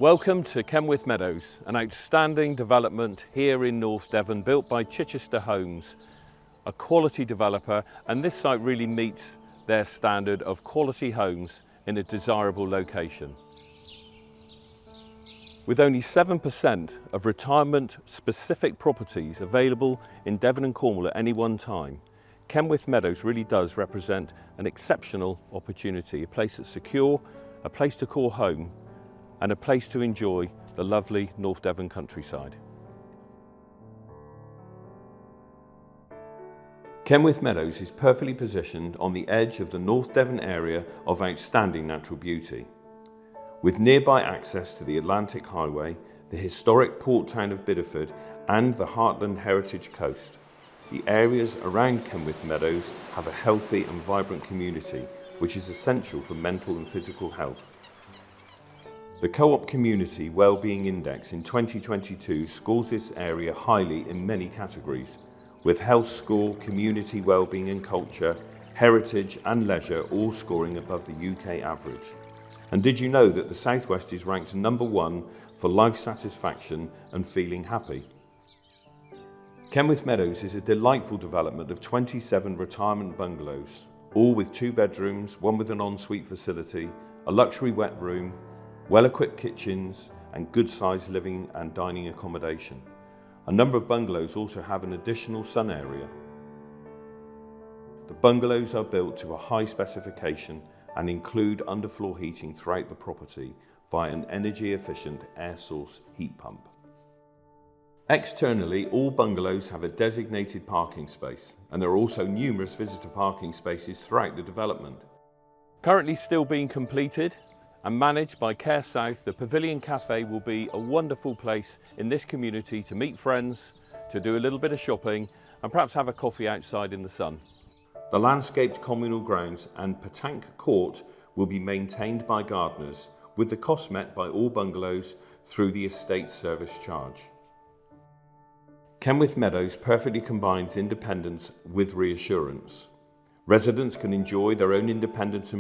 Welcome to Kenwith Meadows, an outstanding development here in North Devon built by Chichester Homes, a quality developer, and this site really meets their standard of quality homes in a desirable location. With only 7% of retirement-specific properties available in Devon and Cornwall at any one time, Kenwith Meadows really does represent an exceptional opportunity, a place that's secure, a place to call home, and a place to enjoy the lovely North Devon countryside. Kenwith Meadows is perfectly positioned on the edge of the North Devon area of outstanding natural beauty. With nearby access to the Atlantic Highway, the historic port town of Bideford and the Heartland Heritage Coast, the areas around Kenwith Meadows have a healthy and vibrant community, which is essential for mental and physical health. The Co-op Community Wellbeing Index in 2022 scores this area highly in many categories, with health score, community wellbeing and culture, heritage and leisure all scoring above the UK average. And did you know that the Southwest is ranked #1 for life satisfaction and feeling happy? Kenwith Meadows is a delightful development of 27 retirement bungalows, all with 2 bedrooms, one with an ensuite facility, a luxury wet room, well-equipped kitchens and good-sized living and dining accommodation. A number of bungalows also have an additional sun area. The bungalows are built to a high specification and include underfloor heating throughout the property via an energy-efficient air source heat pump. Externally, all bungalows have a designated parking space, and there are also numerous visitor parking spaces throughout the development. Currently still being completed and managed by Care South, the Pavilion Cafe will be a wonderful place in this community to meet friends, to do a little bit of shopping and perhaps have a coffee outside in the sun. The landscaped communal grounds and petanque court will be maintained by gardeners, with the cost met by all bungalows through the estate service charge. Kenwith Meadows perfectly combines independence with reassurance. Residents can enjoy their own independence and